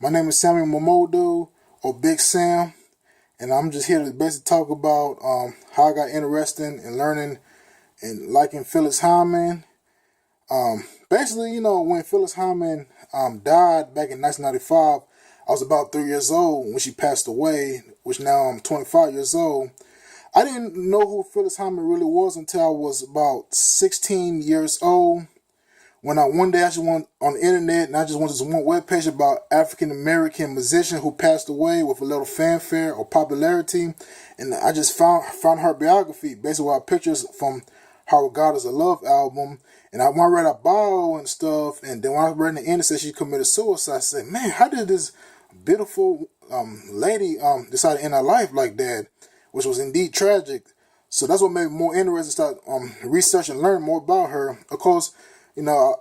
My name is Samuel Momodu, or Big Sam, and I'm just here to basically talk about how I got interested in learning and liking Phyllis Hyman. Basically, when Phyllis Hyman died back in 1995, I was about 3 years old when she passed away, which now I'm 25 years old. I didn't know who Phyllis Hyman really was until I was about 16 years old. When one day I just went on the internet and I just went to this one webpage about African American musician who passed away with a little fanfare or popularity, and I just found her biography, basically with pictures from How God Is a Love album. And when I read her bio and stuff, and then when I read in the end it said she committed suicide, I said, man, how did this beautiful lady decide to end her life like that, which was indeed tragic. So that's what made me more interested to start research and learn more about her. Of course, I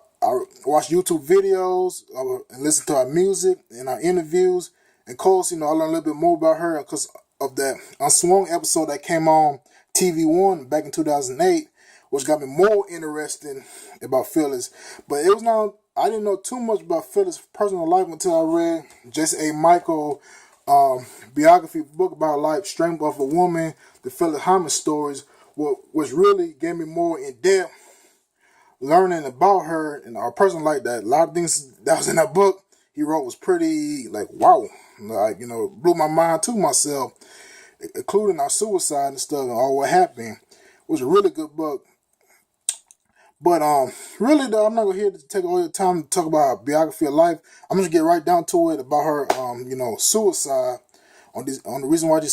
watch YouTube videos and listen to her music and her interviews. And of course, I learned a little bit more about her because of that Unswung episode that came on TV One back in 2008, which got me more interested about Phyllis. But it was not, I didn't know too much about Phyllis' personal life until I read Jason A. Michael biography book about her life, Strength of a Woman, the Phyllis Hyman stories, which really gave me more in depth learning about her and our person like that. A lot of things that was in that book he wrote was pretty like wow, blew my mind to myself, including our suicide and stuff and all what happened. It was a really good book. But really though, I'm not gonna here to take all your time to talk about her biography of life. I'm gonna get right down to it about her suicide on the reason why she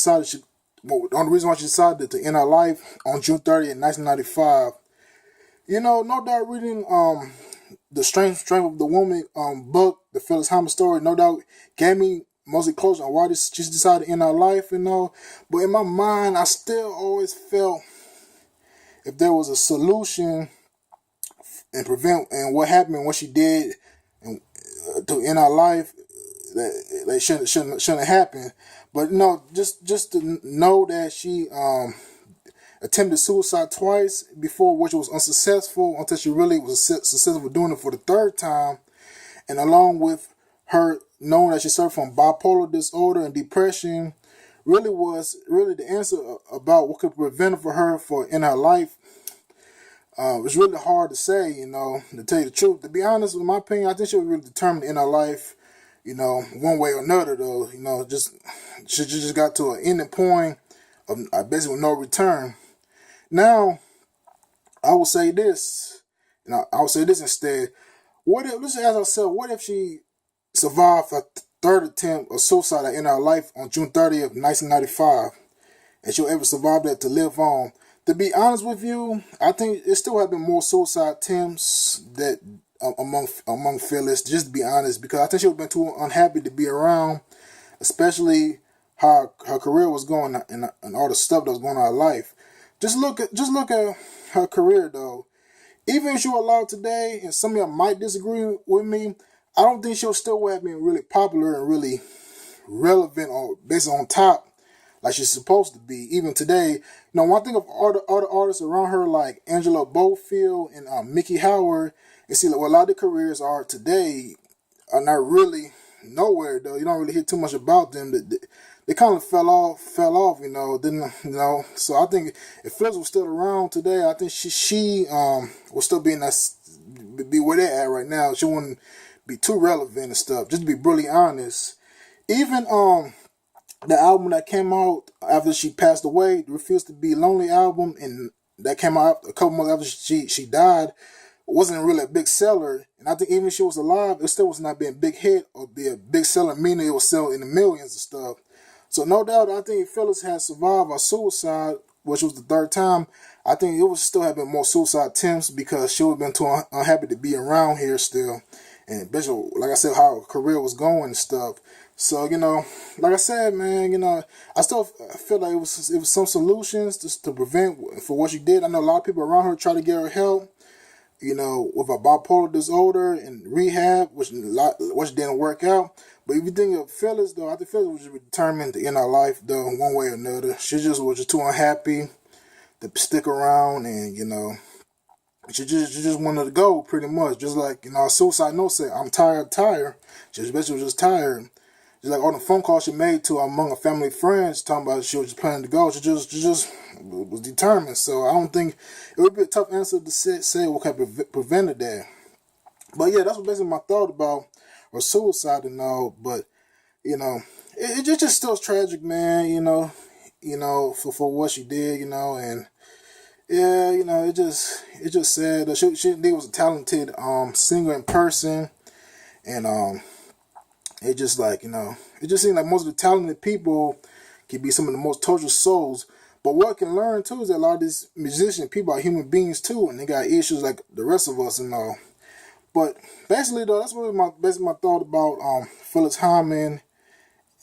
decided to end her life on June 30th, 1995. No doubt reading the Strength of the Woman book, the Phyllis Hyman story, no doubt gave me mostly closure on why she decided to end her life, But in my mind, I still always felt if there was a solution and prevent and what happened and what she did and to end her life, that shouldn't happen. But just to know that she attempted suicide twice before, which was unsuccessful until she really was successful doing it for the third time. And along with her knowing that she suffered from bipolar disorder and depression, was the answer about what could prevent it for her in her life. It's really hard to say, to tell you the truth. To be honest, in my opinion, I think she was really determined in her life, one way or another, though. She just got to an ending point of basically no return. Now, I will say this, I will say this instead. Let's ask ourselves, what if she survived a third attempt of suicide in her life on June 30th, 1995, and she'll ever survive that to live on? To be honest with you, I think it still have been more suicide attempts that among Phyllis, just to be honest, because I think she would have been too unhappy to be around, especially how her career was going and all the stuff that was going on in her life. Just look at her career though. Even if she were alive today, and some of y'all might disagree with me, I don't think she'll still have been really popular and really relevant or basically on top like she's supposed to be. Even today, when I think of all the other artists around her like Angela Bofield and Mickey Howard, and see like what a lot of their careers are today are not really nowhere though. You don't really hear too much about them. They kind of fell off, So I think if Phyllis was still around today, I think she would still be be where they're at right now. She wouldn't be too relevant and stuff. Just to be brutally honest, even the album that came out after she passed away, the Refuse to Be Lonely album, and that came out a couple months after she died, wasn't really a big seller. And I think even if she was alive, it still was not being a big hit or be a big seller, meaning it was selling in the millions and stuff. So no doubt, I think if Phyllis had survived a suicide, which was the third time, I think it would still have been more suicide attempts because she would have been too unhappy to be around here still. And especially, like I said, how her career was going and stuff. So, like I said, man, I still feel like it was some solutions to prevent for what she did. I know a lot of people around her try to get her help, with a bipolar disorder and rehab, which didn't work out. But if you think of Phyllis, though, I think Phyllis was determined to end her life, though, one way or another. She just was too unhappy to stick around and, She just wanted to go, pretty much. Just like, you know, suicide note said, I'm tired. She basically was just tired. Just like on the phone call she made to among her family friends, talking about she was just planning to go. She just was determined. So I don't think it would be a tough answer to say what could have prevented that. But yeah, that's what basically my thought about her suicide and all. But you know, it just still tragic, man. For what she did, and yeah, it just sad. She was a talented singer in person, and it just like it just seems like most of the talented people can be some of the most tortured souls. But what I can learn too is that a lot of these musicians, people are human beings too, and they got issues like the rest of us and all. But basically though, that's really basically my thought about Phyllis Hyman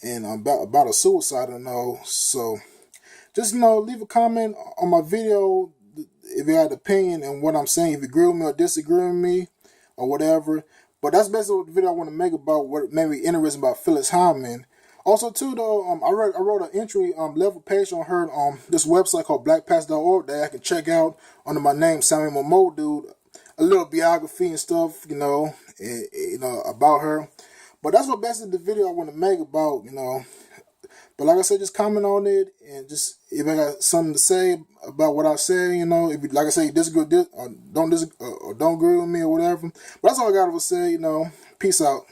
and about a suicide and all. So just leave a comment on my video if you had an opinion and what I'm saying, if you agree with me or disagree with me or whatever. But that's basically the video I want to make about what made me interested about Phyllis Hyman. Also too though, I wrote an entry level page on her this website called blackpast.org that I can check out under my name, Samuel Momodu. A little biography and stuff, about her. But that's what basically the video I want to make about, But like I said, just comment on it and just if I got something to say about what I say, if you, like I say, you disagree with this or don't agree with me or whatever. But that's all I got to say, Peace out.